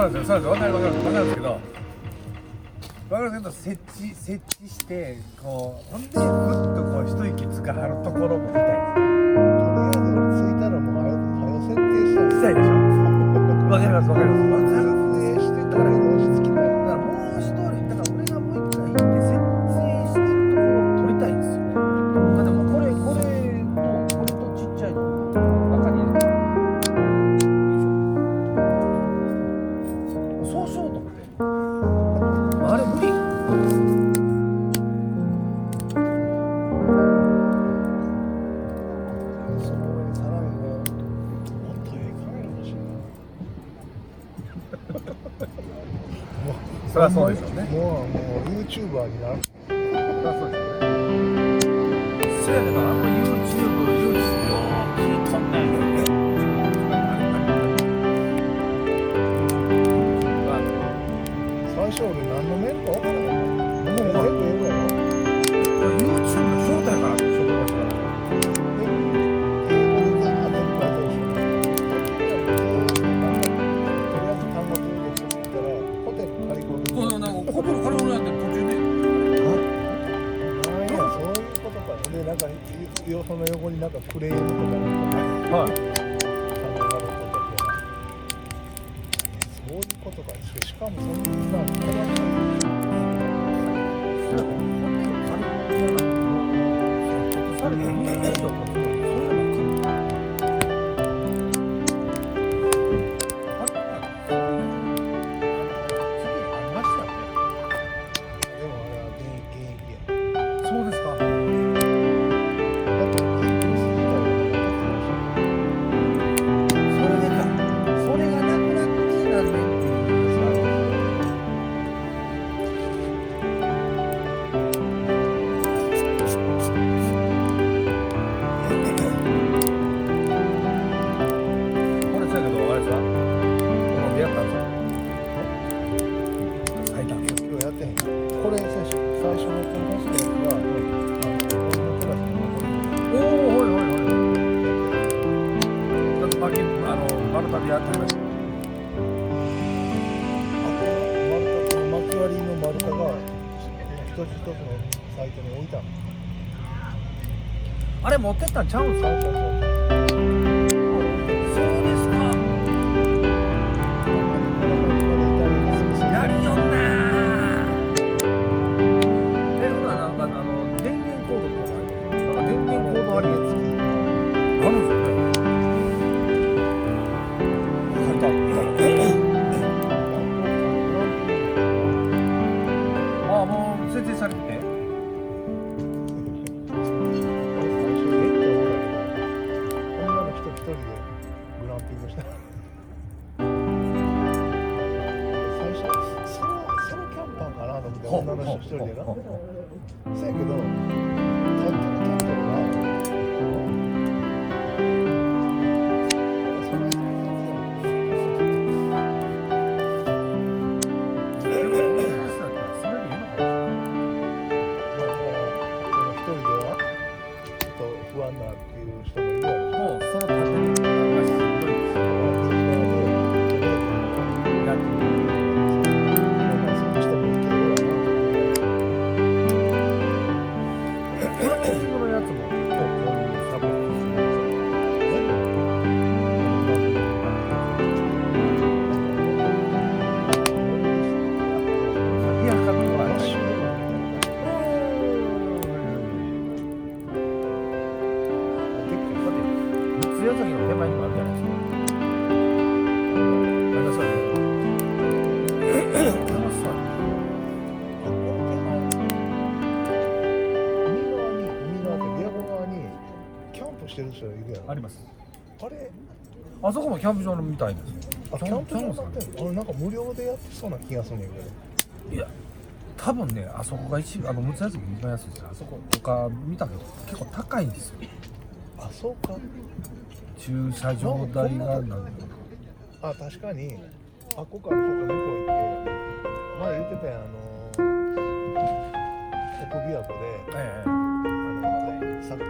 なんですよ、そうなんです、わかるんですけど、設置してこうほんでふっとこう一息つかはるところも見たいです。とりあえず俺着いたらもう早設定したいしたいでしょ。わかります。設定してたら落ち着きたい。だからもう一人、だから俺がもう一回行って設定してるところを撮りたいんですよね。だってもうこれとちっちゃいの中に入れて、そうしようと思って。あれ無理。その上にさらにもっとええカメラ欲しいな。そりゃそうでしょうね。もう YouTuber になる。そりゃそうですよね。せやけどYouTube よう聞いとんねん。最初俺何のメールか分からなかった。もう全部英語やろ。YouTube の正体かなって思いましたから。英語でザーッと書いてるでしょ。とりあえず単語通で作ったらホテルカリフォルニア。そうなんかホテルカリフォルニアって途中でなんやそういうことか。でなんかその横になんかクレームとかなんかはい。そういうことか。しかもそんな細かい。されてる以上のつもりでそれでもでもあれは現役や。そうですか。だってエイプス自体はそれがなくなって何年っていう話があるんですよ。これそうやけどあれさ、この出会ったんですよ。最短。今日やってへん。これ選手最初のこの人が俺のクラスのおお、はいはいはいはい。ちょっと丸旅やってました。この幕張の丸太が一つ一つのサイトに置いたの。あれ持ってったんちゃうんすか。そうですか。やりよんなー。ほらなんか電源コードとかある。なんか電源コードありやつあるんですよね。書いてあった。ああ、もう設定されてて。一人でグランピングした。最初ソロキャンパーかなと思って女の人一人でな。せやけど立ってるテントが不安なっていう人もいるやろ。もうその建物がしんどいですよ。やってみる。そういう人もいるけどキャンピングのやつも結構こういうサポートするんですよ。いや、かっこいい。三ツ矢崎の手前にもあるじゃないですか。ありますよね。楽しそう。海側って琵琶湖側にキャンプしてる人がいるやろ。あります。あれあそこもキャンプ場みたいです。キャンプ場になってんの？俺なんか無料でやってそうな気がするんだけど。いや、多分ね、あそこが三ツ矢崎一番安いですよ。あそことか見たけど結構高いんですよ。あ、そうか。駐車場代がなんか。あ、確かにあっこからちょっと向こう行って前言ってたやん奥琵琶湖でさ風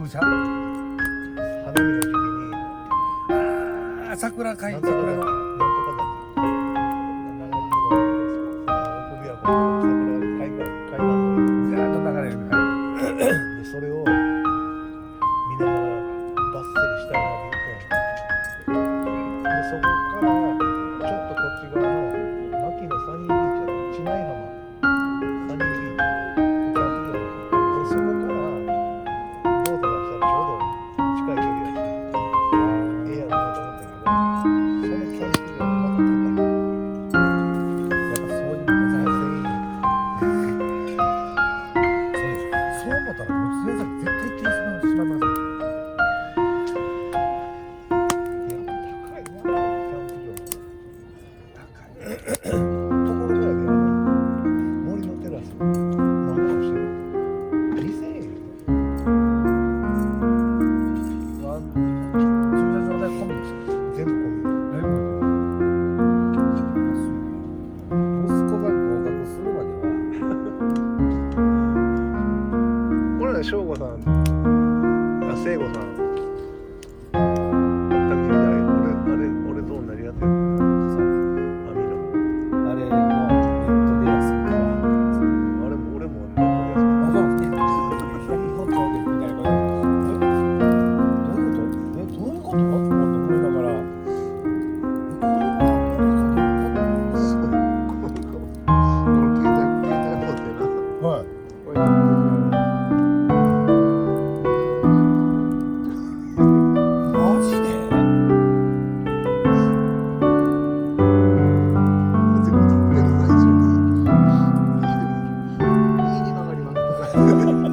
車？花見の時期にあ桜会なんとかだ桜のなんとかだ奥琵琶湖の桜海岸ずーっと流れるでそれを見ながらバッセルしたいなって言ってでそこからちょっとこっち側の牧野サニービーチやと知内浜サニービーチキャンプ場でそこからボートがしたらちょうど近い距離やしええやろなと思ったけどそのキャンプ場がまたやっぱそういうの高いそう思ったら娘崎絶対気にしまいますよいや高いなキャンプ場高いところぐらいで森のテラス何個してる2000円は駐車場代込みです全部込み息子が合格するまではこれね省吾さんあ聖吾さん卓球台俺どうなりやってる網のあれのネットで安いから俺もネットでやってあ、そうですね。本当でみたいな。どういうこと？と思いながら。すごいこの携帯持ってなはい。これマジで？自分撮ってる最中に右に曲がりますとか